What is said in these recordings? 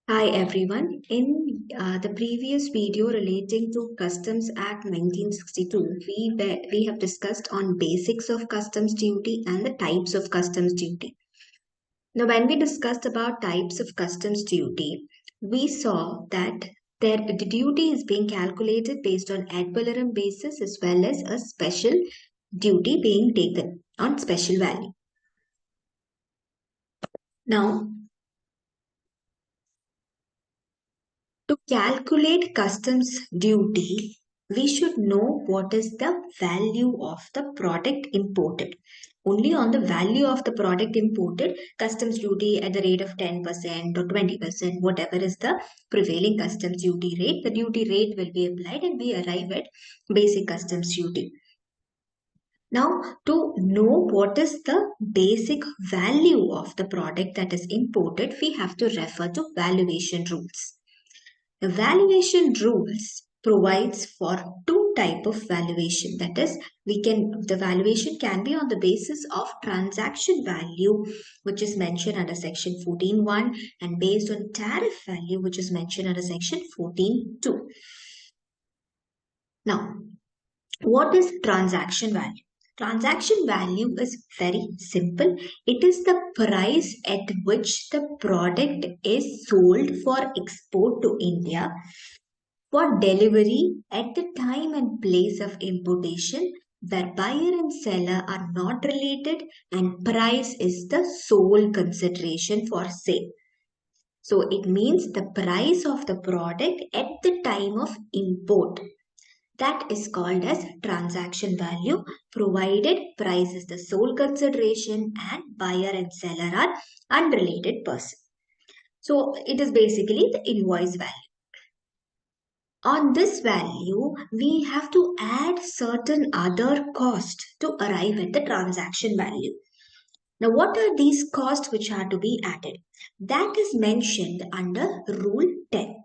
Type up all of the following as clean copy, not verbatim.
Hi everyone. In the previous video relating to Customs Act 1962, we have discussed on basics of customs duty and the types of customs duty. Now, when we discussed about types of customs duty, we saw that the duty is being calculated based on ad valorem basis as well as a special duty being taken on special value. Now, to calculate customs duty, we should know what is the value of the product imported. Only on the value of the product imported, customs duty at the rate of 10% or 20%, whatever is the prevailing customs duty rate, the duty rate will be applied and we arrive at basic customs duty. Now, to know what is the basic value of the product that is imported, we have to refer to valuation rules. The valuation rules provides for two type of valuation. That is, the valuation can be on the basis of transaction value, which is mentioned under section 14.1, and based on tariff value, which is mentioned under section 14.2. Now, what is transaction value? Transaction value is very simple. It is the price at which the product is sold for export to India for delivery at the time and place of importation where buyer and seller are not related and price is the sole consideration for sale. So it means the price of the product at the time of import. That is called as transaction value, provided price is the sole consideration and buyer and seller are unrelated person. So it is basically the invoice value. On this value, we have to add certain other costs to arrive at the transaction value. Now, what are these costs which are to be added? That is mentioned under Rule 10.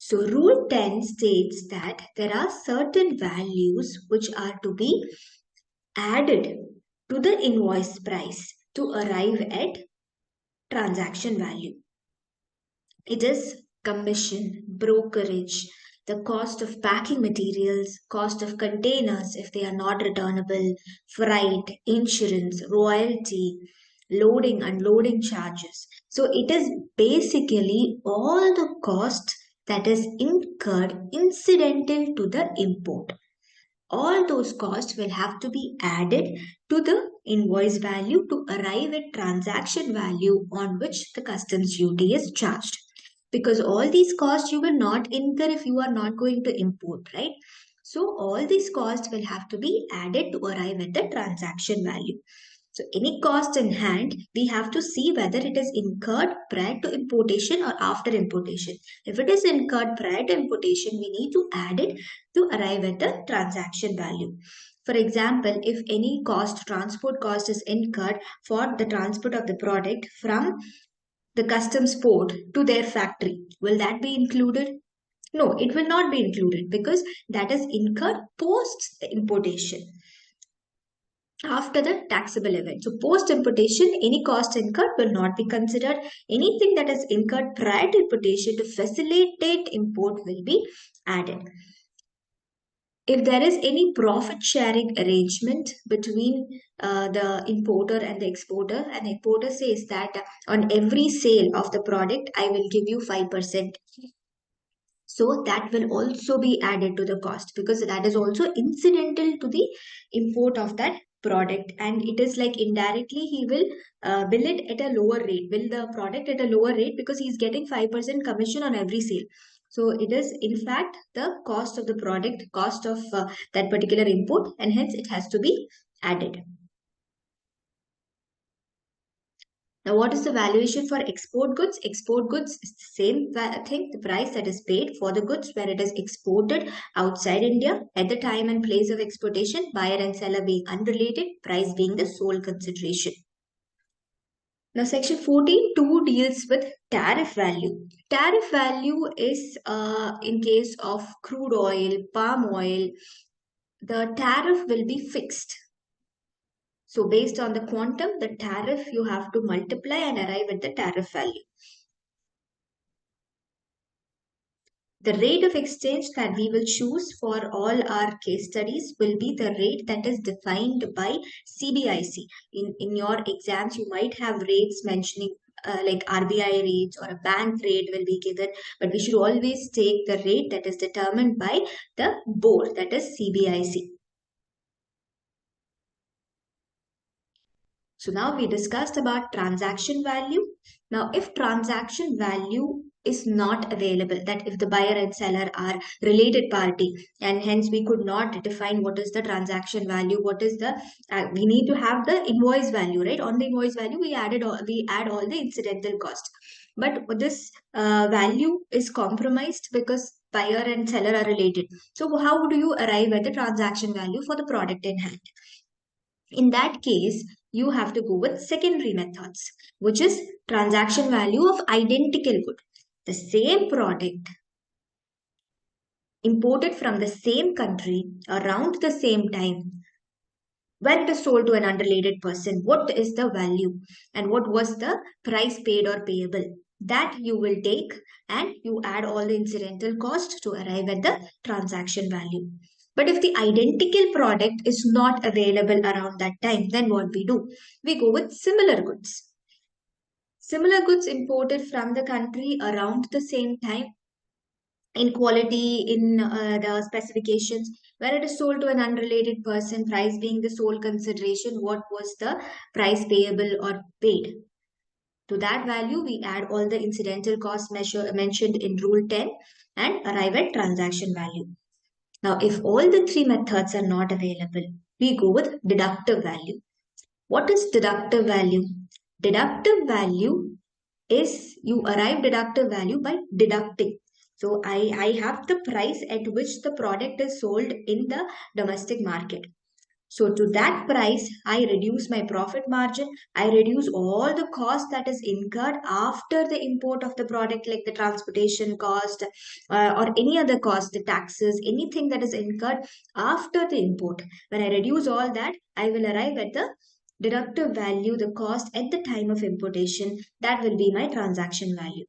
So, Rule 10 states that there are certain values which are to be added to the invoice price to arrive at transaction value. It is commission, brokerage, the cost of packing materials, cost of containers if they are not returnable, freight, insurance, royalty, loading, unloading charges. So it is basically all the cost that is incurred incidental to the import. All those costs will have to be added to the invoice value to arrive at transaction value on which the customs duty is charged. Because all these costs you will not incur if you are not going to import, right? So all these costs will have to be added to arrive at the transaction value. So any cost in hand, we have to see whether it is incurred prior to importation or after importation. If it is incurred prior to importation, we need to add it to arrive at the transaction value. For example, if any cost, transport cost is incurred for the transport of the product from the customs port to their factory, will that be included? No, it will not be included because that is incurred post the importation, after the taxable event. So post importation, any cost incurred will not be considered. Anything that is incurred prior to importation to facilitate import will be added. If there is any profit sharing arrangement between the importer and the exporter, and the importer says that on every sale of the product, I will give you 5%. So that will also be added to the cost because that is also incidental to the import of that product, and it is like indirectly he will bill it at a lower rate, bill the product at a lower rate because he is getting 5% commission on every sale. So it is in fact the cost of the product, cost of that particular import, and hence it has to be added. Now, what is the valuation for export goods? Export goods is the same thing, the price that is paid for the goods where it is exported outside India at the time and place of exportation, buyer and seller being unrelated, price being the sole consideration. Now, section 14.2 deals with tariff value. Tariff value is in case of crude oil, palm oil, the tariff will be fixed. So based on the quantum, the tariff you have to multiply and arrive at the tariff value. The rate of exchange that we will choose for all our case studies will be the rate that is defined by CBIC. In your exams, you might have rates mentioning like RBI rates or a bank rate will be given, but we should always take the rate that is determined by the board, that is CBIC. So now we discussed about transaction value. Now, if transaction value is not available, that if the buyer and seller are related party, and hence we could not define what is the transaction value, what is the we need to have the invoice value, right? On the invoice value, we add all the incidental cost. But this value is compromised because buyer and seller are related. So how do you arrive at the transaction value for the product in hand? In that case, you have to go with secondary methods, which is transaction value of identical good. The same product imported from the same country around the same time, when it is sold to an unrelated person, what is the value and what was the price paid or payable? That you will take and you add all the incidental costs to arrive at the transaction value. But if the identical product is not available around that time, then what we do? We go with similar goods. Similar goods imported from the country around the same time, in quality, in the specifications, where it is sold to an unrelated person, price being the sole consideration, what was the price payable or paid? To that value, we add all the incidental costs mentioned in Rule 10 and arrive at transaction value. Now, if all the three methods are not available, we go with deductive value. What is deductive value? Deductive value is you arrive deductive value by deducting. So I have the price at which the product is sold in the domestic market. So to that price, I reduce my profit margin. I reduce all the cost that is incurred after the import of the product, like the transportation cost or any other cost, the taxes, anything that is incurred after the import. When I reduce all that, I will arrive at the deductive value, the cost at the time of importation. That will be my transaction value.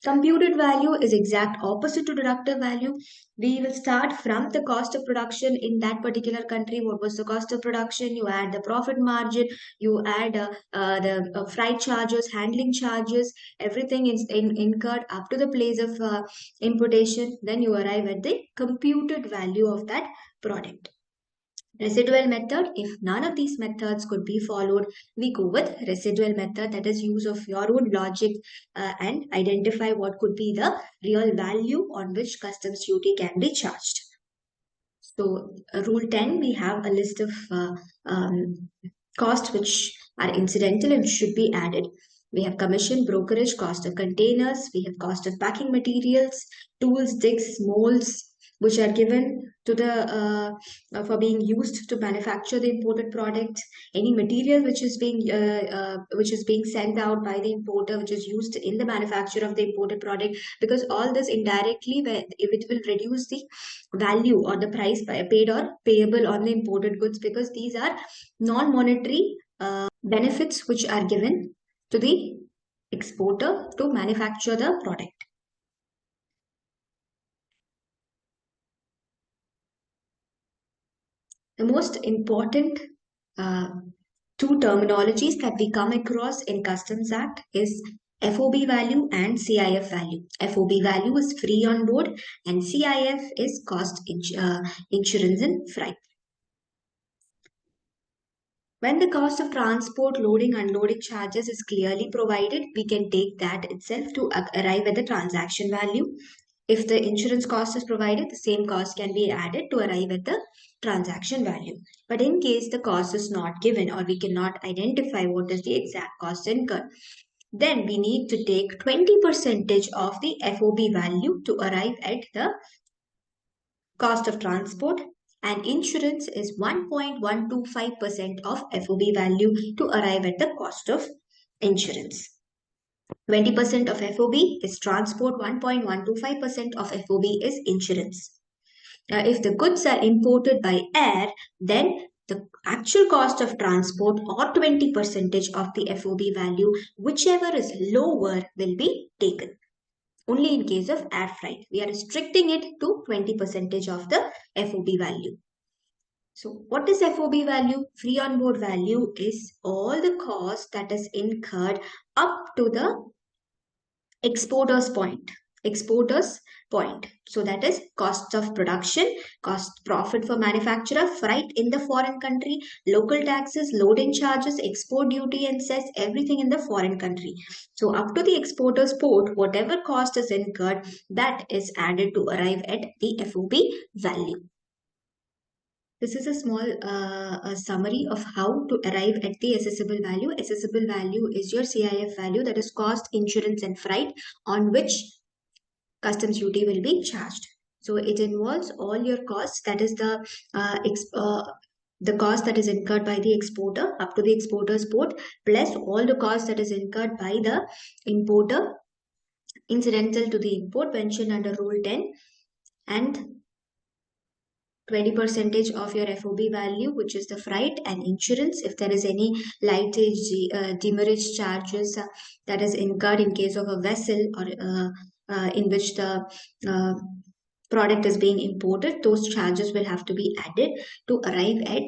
Computed value is exact opposite to deductive value. We will start from the cost of production in that particular country. What was the cost of production? You add the profit margin, you add the freight charges, handling charges, everything is incurred up to the place of importation. Then you arrive at the computed value of that product. Residual method, if none of these methods could be followed, we go with residual method, that is use of your own logic and identify what could be the real value on which customs duty can be charged. So Rule 10, we have a list of costs which are incidental and should be added. We have commission, brokerage, cost of containers, we have cost of packing materials, tools, digs, molds, which are given to the for being used to manufacture the imported product, any material which is being sent out by the importer, which is used in the manufacture of the imported product, because all this indirectly, if it will reduce the value or the price paid or payable on the imported goods, because these are non-monetary benefits which are given to the exporter to manufacture the product. The most important two terminologies that we come across in Customs Act is FOB value and CIF value. FOB value is free on board and CIF is cost insurance in freight. When the cost of transport, loading, unloading charges is clearly provided, we can take that itself to arrive at the transaction value. If the insurance cost is provided, the same cost can be added to arrive at the transaction value. But in case the cost is not given or we cannot identify what is the exact cost incurred, then we need to take 20% of the FOB value to arrive at the cost of transport, and insurance is 1.125% of FOB value to arrive at the cost of insurance. 20% of FOB is transport, 1.125% of FOB is insurance. Now, if the goods are imported by air, then the actual cost of transport or 20% of the FOB value, whichever is lower, will be taken. only in case of air freight. We are restricting it to 20% of the FOB value. So what is FOB value? Free on board value is all the cost that is incurred up to the exporter's point. Exporter's point. So that is costs of production, cost profit for manufacturer, freight in the foreign country, local taxes, loading charges, export duty and cess, everything in the foreign country. So up to the exporter's port, whatever cost is incurred, that is added to arrive at the FOB value. This is a small a summary of how to arrive at the assessable value. Assessable value is your CIF value, that is cost, insurance and freight, on which customs duty will be charged. So it involves all your costs, that is the cost that is incurred by the exporter up to the exporter's port, plus all the costs that is incurred by the importer incidental to the import mentioned under Rule 10, and 20% of your FOB value, which is the freight and insurance. If there is any lightage, demurrage charges that is incurred in case of a vessel or in which the uh, product is being imported, those charges will have to be added to arrive at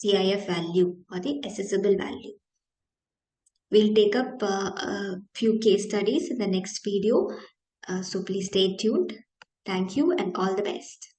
CIF value or the assessable value. We'll take up a few case studies in the next video. So please stay tuned. Thank you and all the best.